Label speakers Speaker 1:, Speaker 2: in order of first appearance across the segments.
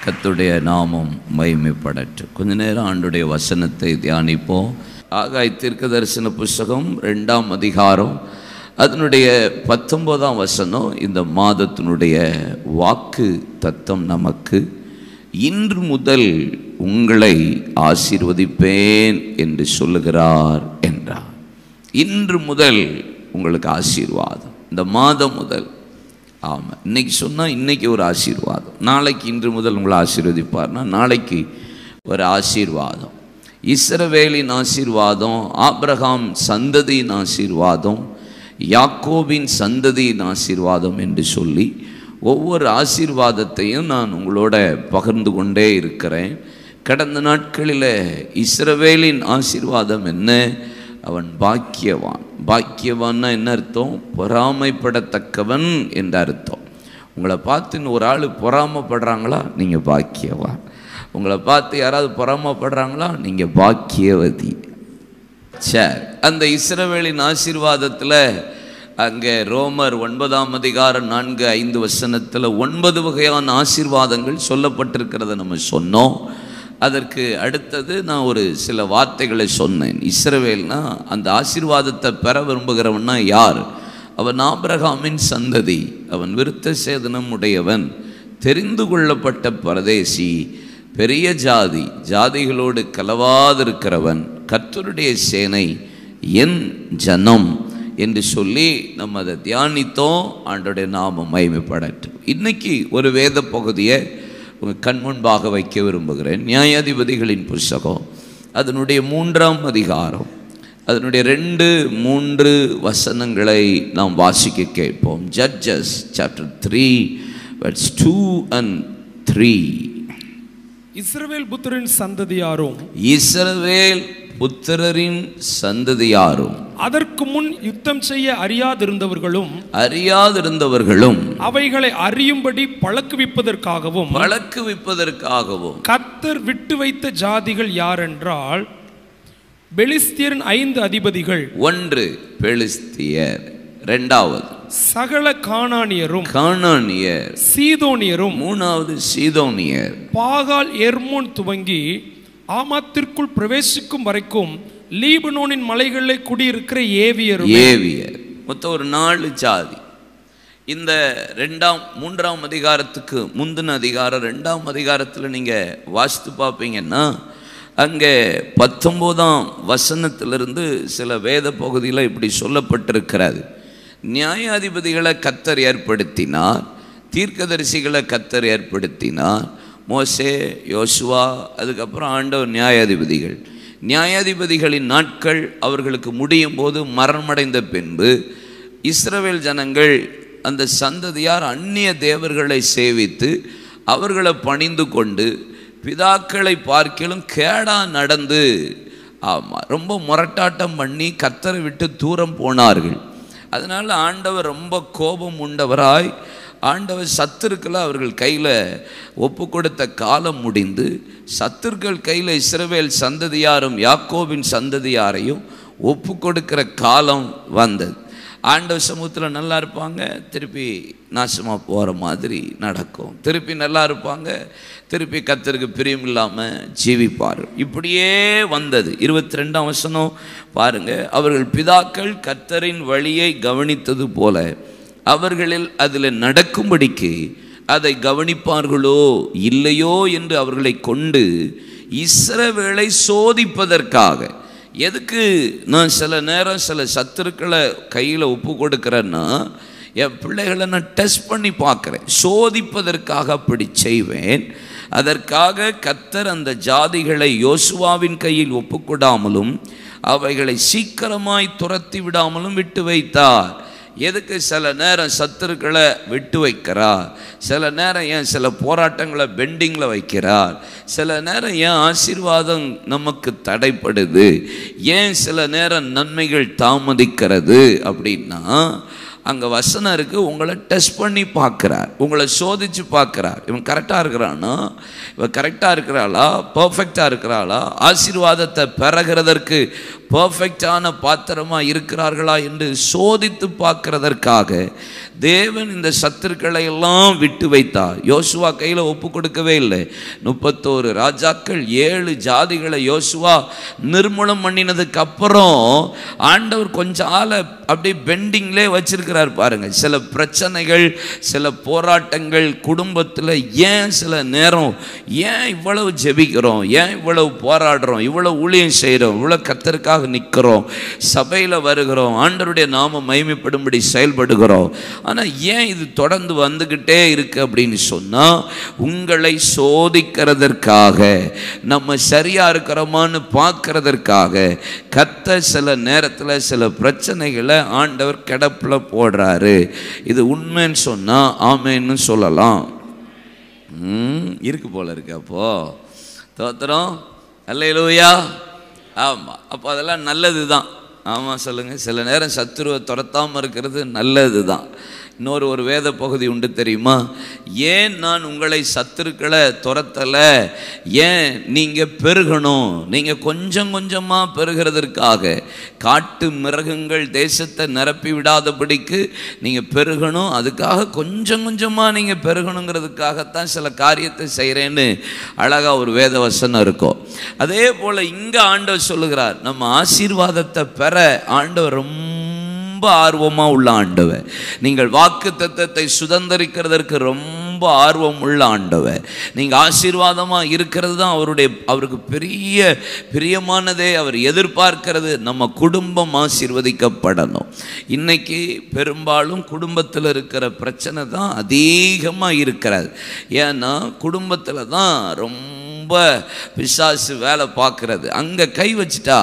Speaker 1: கர்த்தருடைய நாமம் மகிமைப்படட்டும். கொஞ்ச நேரம் ஆண்டுடைய வசனத்தை தியானிப்போம். ஆகாய் தீர்க்கதரிசன புஸ்தகம் 2ஆம் அதிகாரம் அதனுடைய 19ஆம் வசனம். இந்த மாதத்தினுடைய வாக்கு தத்தம் நமக்கு, இன்று முதல் உங்களை ஆசீர்வதிப்பேன் என்று சொல்லுகிறார் என்றார். இன்று முதல் உங்களுக்கு ஆசீர்வாதம், இந்த மாதம் முதல். ஆமாம், இன்றைக்கி சொன்னால் இன்றைக்கி ஒரு ஆசீர்வாதம், நாளைக்கு இன்று முதல் உங்களை ஆசீர்வதிப்பார்னா நாளைக்கு ஒரு ஆசீர்வாதம். இஸ்ரவேலின் ஆசீர்வாதம், ஆபிரகாம் சந்ததியின் ஆசீர்வாதம், யாக்கோபின் சந்ததியின் ஆசீர்வாதம் என்று சொல்லி ஒவ்வொரு ஆசீர்வாதத்தையும் நான் உங்களோட பகிர்ந்து கொண்டே இருக்கிறேன். கடந்த நாட்களில் இஸ்ரவேலின் ஆசீர்வாதம் என்ன? அவன் பாக்கியவான். பாக்கியவான்னா என்ன அர்த்தம்? பொறாமைப்படத்தக்கவன் என்ற அர்த்தம். உங்களை பார்த்து ஒரு ஆள் பொறாமைப்படுறாங்களா, நீங்கள் பாக்கியவான். உங்களை பார்த்து யாராவது பொறாமைப்படுறாங்களா, நீங்கள் பாக்கியவதி. சரி, அந்த இஸ்ரவேலின் ஆசீர்வாதத்தில் அங்கே ரோமர் 9ஆம் அதிகாரம் 4-5 வசனத்தில் 9 வகையான ஆசீர்வாதங்கள் சொல்லப்பட்டிருக்கிறத நம்ம சொன்னோம். அதற்கு அடுத்தது நான் ஒரு சில வார்த்தைகளை சொன்னேன். இஸ்ரவேல்னா அந்த ஆசீர்வாதத்தை பெற விரும்புகிறவன்னா யார்? அவன் ஆபிரகாமின் சந்ததி, அவன் விருத்த சேதனம் உடையவன், தெரிந்து கொள்ளப்பட்ட பரதேசி, பெரிய ஜாதி, ஜாதிகளோடு கலவாதிருக்கிறவன், கர்த்தருடைய சேனை, என் ஜனம் என்று சொல்லி நம்ம அதை தியானித்தோம். ஆண்டோடைய நாமம் மகிமைப்படட்டும். இன்னைக்கு ஒரு வேத பகுதியை உங்கள் கண் முன்பாக வைக்க விரும்புகிறேன். நியாயாதிபதிகளின் புஸ்தகம் அதனுடைய 3ஆம் அதிகாரம் அதனுடைய 2-3 வசனங்களை நாம் வாசிக்க கேட்போம். Judges chapter 3 verse 2 and 3.
Speaker 2: இஸ்ரவேல் புத்திரரின் சந்ததியாரும்,
Speaker 1: இஸ்ரவேல் புத்திரரின் சந்ததியாரும்,
Speaker 2: அதற்கு முன் யுத்தம் செய்ய அறியாதிருந்தவர்களும் அவைகளை அறியும்படி பழக்குவிப்பதற்காகவும் கர்த்தர் விட்டு வைத்த ஜாதிகள் யாரென்றால், பெலிஸ்தியரின் 5 அதிபதிகள். 1
Speaker 1: பெலிஸ்தியர், 2வது
Speaker 2: சகல கானானியரும், சீதோனியரும், 3வது
Speaker 1: சீதோனியர்,
Speaker 2: பாகால் எர்மோன் துவங்கி ஆமாத்திற்குள் பிரவேசிக்கும் வரைக்கும் லீபனோனின் மலைகளில் குடியிருக்கிற ஏவியர்.
Speaker 1: மொத்தம் ஒரு 4 ஜாதி. இந்த 3ஆம் அதிகாரத்துக்கு முந்தின அதிகாரம் 2ஆம் அதிகாரத்தில் நீங்கள் வாசித்து பார்ப்பீங்கன்னா அங்கே 19ஆம் வசனத்திலிருந்து சில வேத பகுதியில் இப்படி சொல்லப்பட்டிருக்கிறது. நியாயாதிபதிகளை கர்த்தர் ஏற்படுத்தினார், தீர்க்கதரிசிகளை கர்த்தர் ஏற்படுத்தினார், மோசே, யோசுவா, அதுக்கப்புறம் ஆண்டவர் நியாயாதிபதிகள். நியாயாதிபதிகளின் நாட்கள் அவர்களுக்கு முடியும் போது மரணமடைந்த பின்பு இஸ்ரவேல் ஜனங்கள் அந்த சந்ததியார் அந்நிய தேவர்களை சேவித்து அவர்களை பணிந்து கொண்டு பிதாக்களை பார்க்கிலும் கேடா நடந்து, ஆமாம், ரொம்ப முரட்டாட்டம் பண்ணி கர்த்தரை விட்டு தூரம் போனார்கள். அதனால் ஆண்டவர் ரொம்ப கோபம் உண்டவராய், ஆண்டவர் சத்துருக்களை அவர்கள் கையில் ஒப்பு கொடுத்த காலம் முடிந்து, சத்துருக்கள் கையில் இஸ்ரவேல் சந்ததியாரும் யாக்கோபின் சந்ததியாரையும் ஒப்பு கொடுக்கிற காலம் வந்தது. ஆண்டவர் சமூகத்தில் நல்லா இருப்பாங்க, திருப்பி நாசமாக போகிற மாதிரி நடக்கும். திருப்பி நல்லா இருப்பாங்க, திருப்பி கர்த்தருக்கு பிரியம் இல்லாமல் ஜீவிப்பார். இப்படியே வந்தது. 22ஆம் வசனம் பாருங்கள். அவர்கள் பிதாக்கள் கர்த்தரின் வழியை கவனித்தது போல அவர்களில் அதில் நடக்கும்படிக்கு அதை கவனிப்பார்களோ இல்லையோ என்று அவர்களை கொண்டு இஸ்ரவேலை சோதிப்பதற்காக. எதுக்கு நான் சில நேரம் சில சத்துருக்களை கையில் ஒப்பு கொடுக்குறேன்னா, என் பிள்ளைகளை நான் டெஸ்ட் பண்ணி பார்க்குறேன், சோதிப்பதற்காக அப்படி செய்வேன். அதற்காக கர்த்தர் அந்த ஜாதிகளை யோசுவாவின் கையில் ஒப்புக்கொடாமலும் அவைகளை சீக்கிரமாய் துரத்தி விடாமலும் விட்டு வைத்தார். எதுக்கு சில நேரம் சத்துருக்களை விட்டு வைக்கிறார், சில நேரம் ஏன் சில போராட்டங்களை பெண்டிங்கில் வைக்கிறார், சில நேரம் ஏன் ஆசீர்வாதம் நமக்கு தடைப்படுது, ஏன் சில நேரம் நன்மைகள் தாமதிக்கிறது அப்படின்னா, அங்கே வசனம் இருக்குது, உங்களை டெஸ்ட் பண்ணி பார்க்குறார், உங்களை சோதித்து பார்க்குறார். இவன் கரெக்டாக இருக்கிறானா, இவன் கரெக்டாக இருக்கிறாளா, பர்ஃபெக்டாக இருக்கிறாளா, ஆசீர்வாதத்தை பெறுகிறதற்கு பர்ஃபெக்டான பாத்திரமா இருக்கிறார்களா என்று சோதித்து பார்க்கிறதற்காக தேவன் இந்த சத்துருக்களை எல்லாம் விட்டு வைத்தார். யோசுவா கையில் ஒப்பு கொடுக்கவே இல்லை. 31 ராஜாக்கள் 7 ஜாதிகளை யோசுவா நிர்மூலம் பண்ணினதுக்கு அப்புறம் ஆண்டவர் கொஞ்சம் ஆளை அப்படியே பெண்டிங்லே வச்சிருக்கிறார் பாருங்க. சில பிரச்சனைகள், சில போராட்டங்கள் குடும்பத்தில் ஏன் சில நேரம் ஏன் இவ்வளவு ஜெபிக்கிறோம், ஏன் இவ்வளவு போராடுறோம், இவ்வளவு ஊழியம் செய்கிறோம், இவ்வளவு கர்த்தருக்காக நிற்கிறோம், சபையில் வருகிறோம், ஆண்டவருடைய நாம மகிமைப்படும்படி செயல்படுகிறோம், ஆனால் ஏன் இது தொடர்ந்து வந்துக்கிட்டே இருக்கு அப்படின்னு சொன்னால் உங்களை சோதிக்கிறதற்காக, நம்ம சரியா இருக்கிறோமான்னு பார்க்கறதற்காக கர்த்தர் சில நேரத்தில் சில பிரச்சனைகளை ஆண்டவர் கிடப்பில் போடுறாரு. இது உண்மைன்னு சொன்னால் ஆமேன்னு சொல்லலாம். இருக்கு போல இருக்கு. அப்போ தோத்திரம் அல்லேலூயா. ஆமாம், அப்போ அதெல்லாம் நல்லது தான். ஆமாம் சொல்லுங்கள். சில நேரம் சத்துருவை துரத்தாமல் இருக்கிறது நல்லது தான். ஒரு வேத பகுதி உண்டு தெரியுமா? ஏன் நான் உங்களை சத்துருக்களை துரத்தலை, ஏன் நீங்கள் பெருகணும், நீங்கள் கொஞ்சம் கொஞ்சமாக பெருகிறதற்காக, காட்டு மிருகங்கள் தேசத்தை நிரப்பி விடாதபடிக்கு நீங்கள் பெருகணும், அதுக்காக கொஞ்சம் கொஞ்சமாக நீங்கள் பெருகணுங்கிறதுக்காகத்தான் சில காரியத்தை செய்கிறேன்னு அழகாக ஒரு வேத வசனம் இருக்கும். அதே போல் இங்கே ஆண்டவர் சொல்லுகிறார், நம்ம ஆசீர்வாதத்தை பெற ஆண்டவர் ரொம்ப ஆர்வமாக உள்ள ஆண்டவர். நீங்கள் வாக்கு தத்தத்தை சுதந்திரிக்கிறதற்கு ரொம்ப ஆர்வம் உள்ள ஆண்டவர். நீங்கள் ஆசீர்வாதமாக இருக்கிறது தான் அவருக்கு பெரிய பிரியமானதே. அவர் எதிர்பார்க்கிறது நம்ம குடும்பம் ஆசீர்வதிக்கப்படணும். இன்னைக்கு பெரும்பாலும் குடும்பத்தில் இருக்கிற பிரச்சனை தான் அதிகமாக இருக்கிறது. ஏன்னா குடும்பத்தில் தான் ரொம்ப பிசாசு வேலை பார்க்கறது. அங்கே கை வச்சுட்டா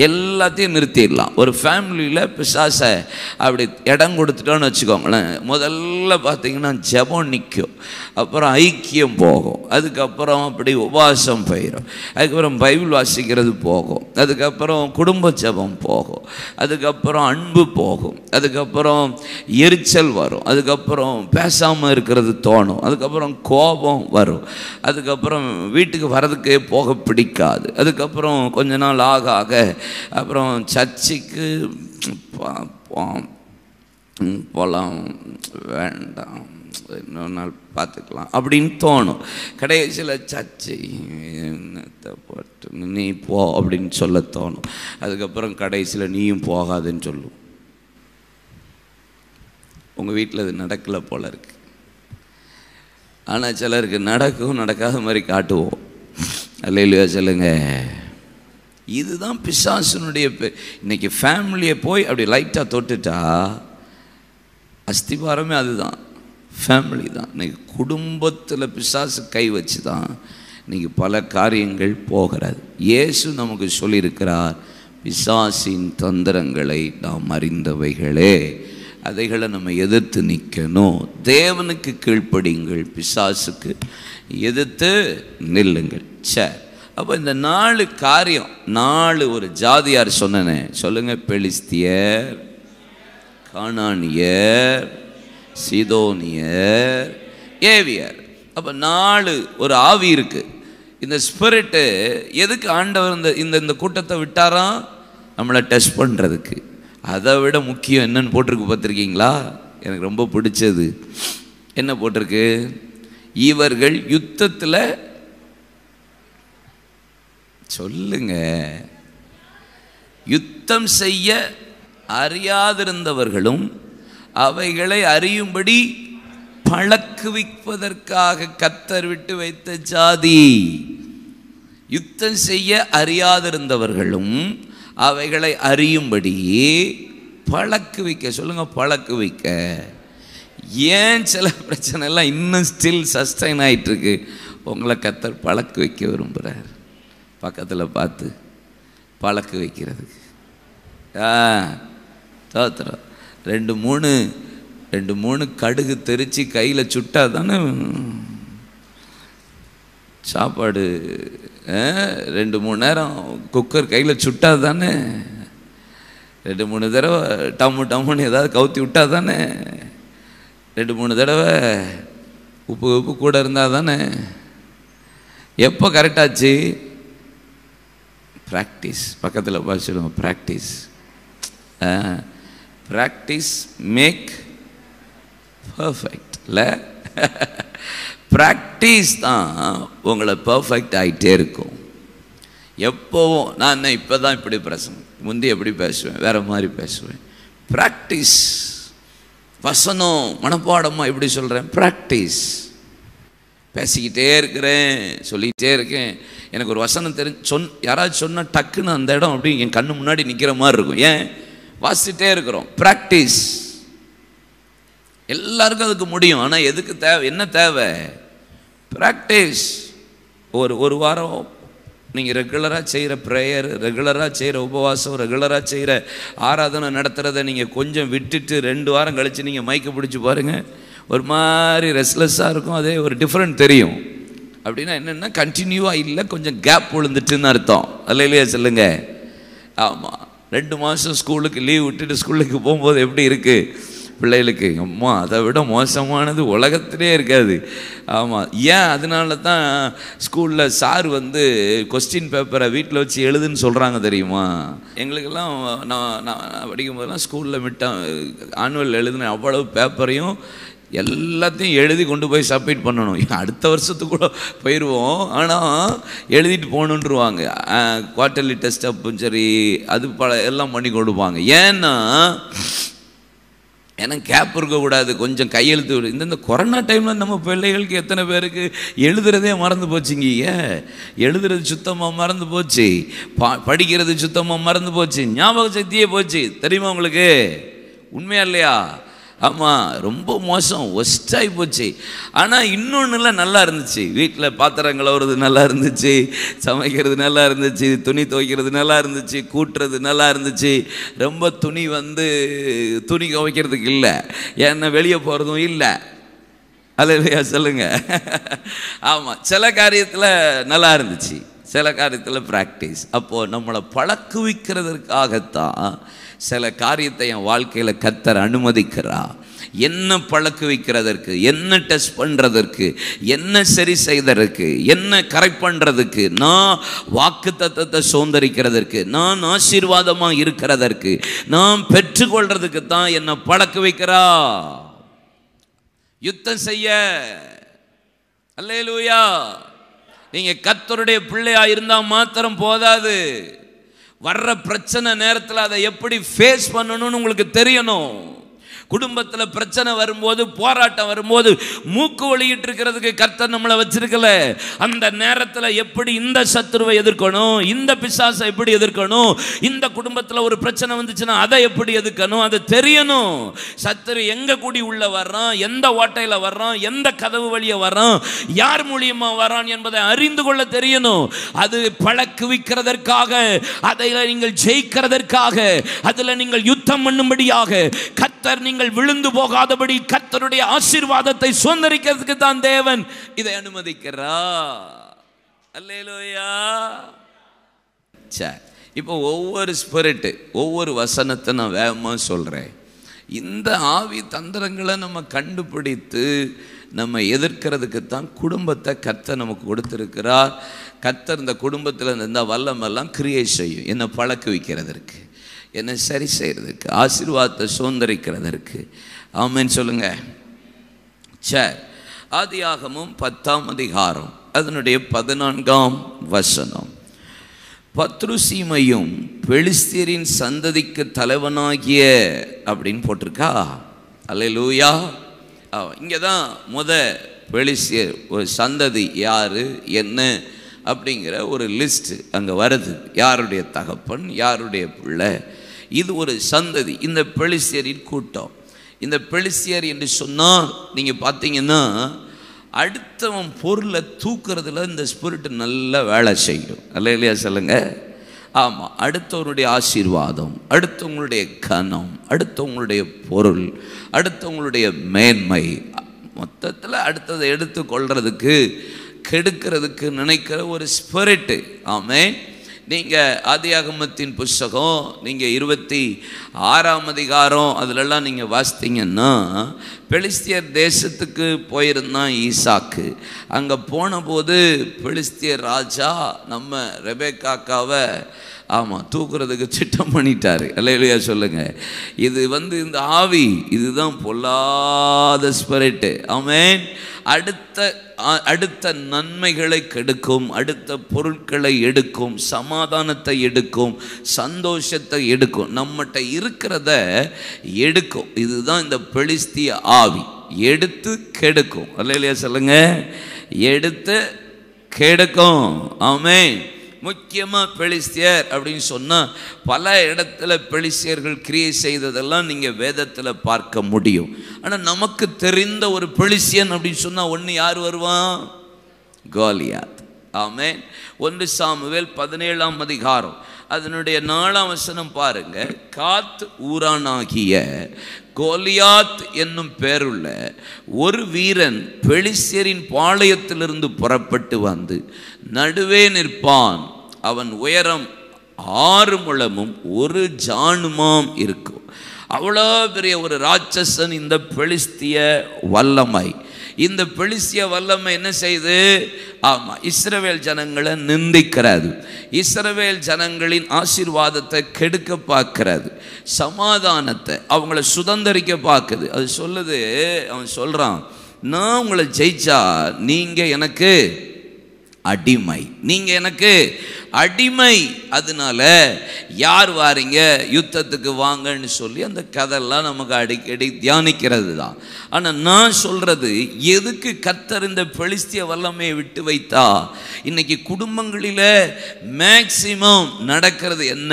Speaker 1: எல்லாத்தையும் நிறுத்திடலாம். ஒரு ஃபேமிலியில் பிசாசை அப்படி இடம் கொடுத்துட்டோன்னு வச்சுக்கோங்களேன், முதல்ல பார்த்தீங்கன்னா ஜெபம் நிற்கும், அப்புறம் ஐக்கியம் போகும், அதுக்கப்புறம் அப்படி உபவாசம் போயிடும், அதுக்கப்புறம் பைபிள் வாசிக்கிறது போகும், அதுக்கப்புறம் குடும்ப ஜெபம் போகும், அதுக்கப்புறம் அன்பு போகும், அதுக்கப்புறம் எரிச்சல் வரும், அதுக்கப்புறம் பேசாமல் இருக்கிறது தோணும், அதுக்கப்புறம் கோபம் வரும், அதுக்கப்புறம் வீட்டுக்கு வரதுக்கே போக பிடிக்காது, அதுக்கப்புறம் கொஞ்ச நாள் ஆக ஆக அப்புறம் சர்ச்சுக்கு போகலாம் வேண்டாம், இன்னொரு நாள் பார்த்துக்கலாம் அப்படின்னு தோணும். கடைசியில் சர்ச்சை போட்டு நீ போ அப்படின்னு சொல்ல தோணும். அதுக்கப்புறம் கடைசியில் நீயும் போகாதுன்னு சொல்லும். உங்கள் வீட்டில் அது நடக்கலை போல இருக்கு. ஆனால் சிலருக்கு நடக்கும், நடக்காத மாதிரி காட்டுவோம். அல்லேலூயா சொல்லுங்க. இதுதான் பிசாசுனுடைய இன்னைக்கு ஃபேமிலியை போய் அப்படி லைட்டாக தொட்டுட்டா அஸ்திபாரமே அதுதான், ஃபேமிலி தான். இன்னைக்கு குடும்பத்தில் பிசாசு கை வச்சு தான் இன்னைக்கு பல காரியங்கள் போகிறது. இயேசு நமக்கு சொல்லியிருக்கிறார், பிசாசின் தந்திரங்களை நாம் அறிந்தவைகளே, அதைகளை நம்ம எதிர்த்து நிற்கணும். தேவனுக்கு கீழ்ப்படியுங்கள், பிசாசுக்கு எதிர்த்து நில்லுங்கள். சரி, அப்போ இந்த 4 காரியம், 4 ஒரு ஜாதியார் சொன்னனே சொல்லுங்க. பெலிஸ்தியர், கானானியர், சீதோனியர், ஏவியர். அப்போ 4 ஒரு ஆவி இருக்கு. இந்த ஸ்பிரிட்டு எதுக்கு ஆண்டவர் இந்த கூட்டத்தை விட்டாரா? நம்மளை டெஸ்ட் பண்ணுறதுக்கு. அதை விட முக்கியம் என்னன்னு போட்டிருக்கு பார்த்துருக்கீங்களா? எனக்கு ரொம்ப பிடிச்சது என்ன போட்டிருக்கு? இவர்கள் யுத்தத்தில் சொல்லுங்க, யுத்தம் செய்ய அறியாதிருந்தவர்களும் அவைகளை அறியும்படி பழக்குவிப்பதற்காக கர்த்தர் விட்டு வைத்த ஜாதி. யுத்தம் செய்ய அறியாதிருந்தவர்களும் அவைகளை அறியும்படி பழக்குவிக்க. சொல்லுங்க, பழக்குவிக்க. ஏன் சில பிரச்சனை எல்லாம் இன்னும் ஸ்டில் சஸ்டைன் ஆகிட்டு இருக்கு? உங்களை கர்த்தர் பழக்கு வைக்க விரும்புகிறார். பக்கத்தில் பார்த்து பழக்கு வைக்கிறதுக்கு. தோத்திரம். 2-3 கடுகு தெரிச்சு கையில் சுட்டா தானே சாப்பாடு. 2-3 நேரம் குக்கர் கையில் சுட்டா தானே, 2-3 தடவை டம்முன்னு ஏதாவது கவுத்தி விட்டா தானே, 2-3 தடவை உப்பு கூட இருந்தால் தானே. எப்போ கரெக்டாச்சு? ப்ராக்டிஸ். பக்கத்தில் பார்த்து சொல்லுங்க, ப்ராக்டிஸ். Practice make perfect. இல்லை, ப்ராக்டிஸ் தான் உங்களை பர்ஃபெக்ட் ஆகிட்டே இருக்கும். எப்போவும் நான் என்ன இப்போ தான் இப்படி பேசுவேன், முந்தி எப்படி பேசுவேன், வேறு மாதிரி பேசுவேன். ப்ராக்டிஸ். வசனம் மனப்பாடமாக எப்படி சொல்கிறேன், ப்ராக்டிஸ். பேசிக்கிட்டே இருக்கிறேன், சொல்லிக்கிட்டே இருக்கேன். எனக்கு ஒரு வசனம் யாராவது சொன்னால் டக்குன்னு அந்த இடம் அப்படி என் கண்ணு முன்னாடி நிற்கிற மாதிரி இருக்கும். ஏன்? வாசிக்கிட்டே இருக்கிறோம். ப்ராக்டிஸ். எல்லாருக்கும் அதுக்கு முடியும். ஆனால் எதுக்கு தேவை, என்ன தேவை? ப்ராக்டிஸ். ஒரு வாரம் நீங்கள் ரெகுலராக செய்கிற ப்ரேயர், ரெகுலராக செய்கிற உபவாசம், ரெகுலராக செய்கிற ஆராதனை நடத்துகிறத நீங்கள் கொஞ்சம் விட்டுட்டு 2 வாரம் கழித்து நீங்கள் மைக்கை பிடிச்சி பாருங்கள், ஒரு மாதிரி ரெஸ்ட்லெஸ்ஸாக இருக்கும். அதே ஒரு டிஃப்ரெண்ட் தெரியும். அப்படின்னா என்னென்னா கண்டினியூவாக இல்லை, கொஞ்சம் கேப் விழுந்துட்டுன்னு அர்த்தம். அல்ல இல்லையா சொல்லுங்க? ஆமாம். 2 மாதம் ஸ்கூலுக்கு லீவ் விட்டுட்டு ஸ்கூலுக்கு போகும்போது எப்படி இருக்குது பிள்ளைகளுக்கு? அம்மா அதை விட மோசமானது உலகத்திலே இருக்காது. ஆமாம். ஏன்? அதனால தான் ஸ்கூலில் சார் கொஸ்டின் பேப்பரை வீட்டில் வச்சு எழுதுன்னு சொல்கிறாங்க தெரியுமா? எங்களுக்கெல்லாம் நான் படிக்கும்போதெல்லாம் ஸ்கூலில் ஆனுவல் எழுதுன அவ்வளவு பேப்பரையும் எல்லாத்தையும் எழுதி கொண்டு போய் சப்மிட் பண்ணணும். அடுத்த வருஷத்துக்கு கூட போயிடுவோம், ஆனால் எழுதிட்டு போகணுன்றுவாங்க. குவார்ட்டர்லி டெஸ்ட் அப்போ சரி, அது எல்லாம் பண்ணி கொடுப்பாங்க. ஏன்னா கேப் இருக்கக்கூடாது, கொஞ்சம் கையெழுத்து. இந்த கொரோனா டைமில் நம்ம பிள்ளைகளுக்கு எத்தனை பேருக்கு எழுதுறதே மறந்து போச்சுங்க. எழுதுறது சுத்தமாக மறந்து போச்சு, படிக்கிறது சுத்தமாக மறந்து போச்சு, ஞாபக சக்தியே போச்சு. தெரியுமா உங்களுக்கு? உண்மையா இல்லையா? ஆமாம், ரொம்ப மோசம், ஒஸ்டாகி போச்சு. ஆனால் இன்னொன்றுலாம் நல்லா இருந்துச்சு. வீட்டில் பாத்திரம் கழுவுறது நல்லா இருந்துச்சு, சமைக்கிறது நல்லா இருந்துச்சு, துணி துவைக்கிறது நல்லா இருந்துச்சு, கூட்டுறது நல்லா இருந்துச்சு. ரொம்ப துணி துவைக்கிறதுக்கு இல்லை, ஏன்னா வெளியே போகிறதும் இல்லை. அல்ல இல்லையா சொல்லுங்க? ஆமாம், சில காரியத்தில் நல்லா இருந்துச்சு, சில காரியத்தில் ப்ராக்டிஸ். அப்போது நம்மளை பழக்குவிக்கிறதுக்காகத்தான் சில காரியத்தை என் வாழ்க்கையில் கர்த்தர் அனுமதிக்கிறா. என்ன பழக்குவிக்கிறதற்கு, என்ன டெஸ்ட் பண்ணுறதற்கு, என்ன சரி செய்ததற்கு, என்ன கரெக்ட் பண்ணுறதுக்கு, நான் வாக்குத்தத்தத்தை சுதந்தரிக்கிறதற்கு, நான் ஆசீர்வாதமாக இருக்கிறதற்கு, நான் பெற்றுக்கொள்றதுக்கு தான் என்னை பழக்குவிக்கிறா. யுத்தம் செய்ய. அல்லேலூயா. நீங்கள் கர்த்தருடைய பிள்ளையாக இருந்தால் மாத்திரம் போதாது. வர்ற பிரச்சனை நேரத்தில் அதை எப்படி ஃபேஸ் பண்ணணும்னு உங்களுக்கு தெரியணும். குடும்பத்தில் பிரச்சனை வரும்போது, போராட்டம் வரும்போது மூக்கு ஒளியிட்டு இருக்கிறதுக்கு கர்த்தர் நம்மளை வச்சிருக்கல. அந்த நேரத்தில் எப்படி இந்த சத்துருவை எதிர்க்கணும், இந்த பிசாசை எப்படி எதிர்க்கணும், இந்த குடும்பத்தில் ஒரு பிரச்சனை வந்துச்சுன்னா அதை எப்படி எதிர்க்கணும், அது தெரியணும். சத்துரு எங்கே கூடி உள்ள வர்றான், எந்த ஓட்டையில் வர்றான், எந்த கதவு வழியை வர்றான், யார் மூலியமாக வர்றான் என்பதை அறிந்து கொள்ள தெரியணும். அது பழக்குவிக்கிறதற்காக, அதில் நீங்கள் ஜெயிக்கிறதற்காக, அதில் நீங்கள் யுத்தம் பண்ணும்படியாக, கர்த்தர் நீங்கள் விழுந்து போகாதபடி கர்த்தருடைய ஆசீர்வாதத்தை சுதந்தரிக்கிறதுக்கு தான் தேவன் இதை அனுமதிக்கிறார். அல்லேலூயா. சரி, இப்போ ஒவ்வொரு ஸ்பிரிட், ஒவ்வொரு வசனத்தை நான் வேகமாக சொல்கிறேன். இந்த ஆவி தந்திரங்களை நம்ம கண்டுபிடித்து நம்ம எதிர்க்கிறதுக்கு தான் குடும்பத்தை கர்த்தர் நமக்கு கொடுத்துருக்கிறார். கர்த்தர் இந்த குடும்பத்தில் இருந்த வல்லமெல்லாம் கிரியேட் செய்யும், என்னை பழக்க வைக்கிறதற்கு, என்னை சரி செய்கிறதுக்கு, ஆசீர்வாதத்தை சுதந்தரிக்கிறதற்கு. ஆமென் சொல்லுங்க. சரி, ஆதியாகமம் 10ஆம் அதிகாரம் அதனுடைய 14ஆம் வசனம். பத்ருசீமையும் பெலிஸ்தியரின் சந்ததிக்கு தலைவனாகிய அப்படின்னு போட்டிருக்கா. அல்லேலூயா. இங்கே தான் பெலிஸ்தியர் ஒரு சந்ததி யார் என்ன அப்படிங்கிற ஒரு லிஸ்ட் அங்கே வருது. யாருடைய தகப்பன், யாருடைய பிள்ளை, இது ஒரு சந்ததி. இந்த பெலிஸ்தியரின் கூட்டம். இந்த பெலிஸ்தியர் என்று சொன்னால் நீங்கள் பார்த்தீங்கன்னா அடுத்தவன் பொருளை தூக்குறதுல இந்த ஸ்பிரிட் நல்லா வேலை செய்யும். அல்ல இல்லையா சொல்லுங்க? ஆமாம். அடுத்தவங்களுடைய ஆசீர்வாதம், அடுத்தவங்களுடைய கனம், அடுத்தவங்களுடைய பொருள், அடுத்தவங்களுடைய மேன்மை, மொத்தத்தில் அடுத்ததை எடுத்து கொள்றதுக்கு, கெடுக்கிறதுக்கு நினைக்கிற ஒரு ஸ்பிரிட்டு. ஆமென். நீங்கள் ஆதியாகமத்தின் புஸ்தகம் நீங்கள் 26ஆம் அதிகாரம் அதிலெல்லாம் நீங்கள் வாசித்தீங்கன்னா, பெலிஸ்தியர் தேசத்துக்கு போயிருந்தான் ஈசாக்கு. அங்கே போனபோது பெலிஸ்தியர் ராஜா நம்ம ரெபெக்காவை தூக்குறதுக்கு திட்டம் பண்ணிட்டாரு. அல்லேலூயா சொல்லுங்க. இது இந்த ஆவி, இதுதான் பொல்லாத ஸ்பிரிட். ஆமென். அடுத்த நன்மைகளை கெடுக்கும், அடுத்த பொருட்களை எடுக்கும், சமாதானத்தை எடுக்கும், சந்தோஷத்தை எடுக்கும், நம்மகிட்ட இருக்கிறத எடுக்கும். இதுதான் இந்த பெலிஸ்திய ஆவி, எடுத்து கெடுக்கும். அல்லேலூயா சொல்லுங்க. எடுத்து கெடுக்கும். ஆமென். முக்கியமாக பெலிஸ்தியர் அப்படின்னு சொன்னால் பல இடத்துல பெலிஸ்தியர்கள் கிரியை செய்ததெல்லாம் நீங்கள் வேதத்தில் பார்க்க முடியும். ஆனால் நமக்கு தெரிந்த ஒரு பெலிஸ்தியன் அப்படின்னு சொன்னால் ஒன்று யார் வருவான்? கோலியாத். ஆமென். 1 சாமுவேல் 17ஆம் அதிகாரம் அதனுடைய 4ஆம் வசனம் பாருங்க. காத் ஊரானாகிய கோலியாத் என்னும் பேருள்ள ஒரு வீரன் பெலிஸ்தியரின் பாளையத்திலிருந்து புறப்பட்டு வந்து நடுவே நிற்பான். அவன் உயரம் 6 முழமும் 1 ஜானுமாம் இருக்கும். அவ்வளோ பெரிய ஒரு ராட்சசன் இந்த பெலிஸ்திய வல்லமை. இந்த பெலிஸ்திய வல்லமை என்ன செய்து? இஸ்ரவேல் ஜனங்களை நிந்திக்கிறது, இஸ்ரவேல் ஜனங்களின் ஆசீர்வாதத்தை கெடுக்க பார்க்கிறது, சமாதானத்தை அவங்கள சுதந்திரிக்க பார்க்குது. அது சொல்லுது, அவன் சொல்கிறான், நான் உங்களை ஜெயிச்சா நீங்கள் எனக்கு அடிமை, நீங்கள் எனக்கு அடிமை. அதனால யார் வாரீங்க யுத்தத்துக்கு வாங்கன்னு சொல்லி அந்த கதையெல்லாம் நமக்கு அடிக்கடி தியானிக்கிறது தான். ஆனால் நான் சொல்கிறது, எதுக்கு கர்த்தர் இந்த பெலிஸ்திய வல்லமையை விட்டு வைத்தா? இன்னைக்கு குடும்பங்களில் மேக்சிமம் நடக்கிறது என்ன?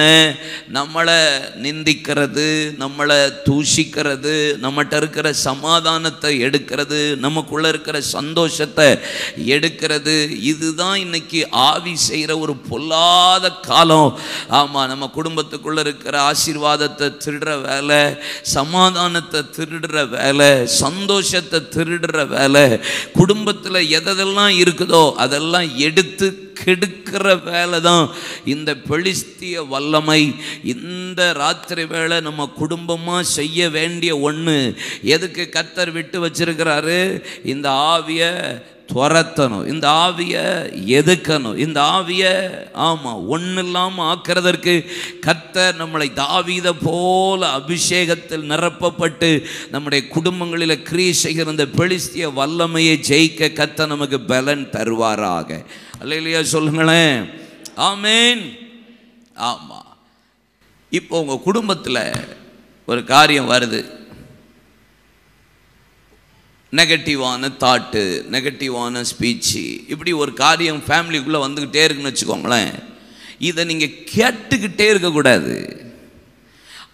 Speaker 1: நம்மளை நிந்திக்கிறது, நம்மளை தூஷிக்கிறது, நம்மகிட்ட இருக்கிற சமாதானத்தை எடுக்கிறது, நமக்குள்ளே இருக்கிற சந்தோஷத்தை எடுக்கிறது. இதுதான் இன்னைக்கு ஆவி செய்கிற ஒரு பொல்லாத காலம். நம்ம குடும்பத்துக்குள்ள இருக்கிற ஆசீர்வாதத்தை திருடுற வேலை, சமாதானத்தை திருடுற வேலை, சந்தோஷத்தை திருடுற வேலை, குடும்பத்தில் எதெல்லாம் இருக்குதோ அதெல்லாம் எடுத்து கெடுக்கிற வேலை தான் இந்த பெலிஸ்திய வல்லமை. இந்த ராத்திரி வேளை நம்ம குடும்பமாக செய்ய வேண்டிய ஒன்று, எதுக்கு கர்த்தர் விட்டு வச்சிருக்கிறாரு? இந்த ஆவியை துரத்தணும், இந்த ஆவியை எதுக்கணும், இந்த ஆவியை ஒன்றும் இல்லாமல் ஆக்கிறதற்கு கர்த்தர் நம்மளை தாவீதை போல அபிஷேகத்தில் நிரப்பப்பட்டு நம்முடைய குடும்பங்களில் கிரியை செய்கிற இந்த பெலிஸ்திய வல்லமையை ஜெயிக்க கர்த்தர் நமக்கு பலன் தருவாராக. அல்லேலூயா சொல்லுங்களேன். ஆமென். ஆமாம். இப்போ உங்கள் குடும்பத்தில் ஒரு காரியம் வருது, நெகட்டிவான தாட்டு, நெகட்டிவான ஸ்பீச்சு, இப்படி ஒரு காரியம் ஃபேமிலிக்குள்ளே வந்துக்கிட்டே இருக்குன்னு வச்சுக்கோங்களேன். இதை நீங்கள் கேட்டுக்கிட்டே இருக்கக்கூடாது.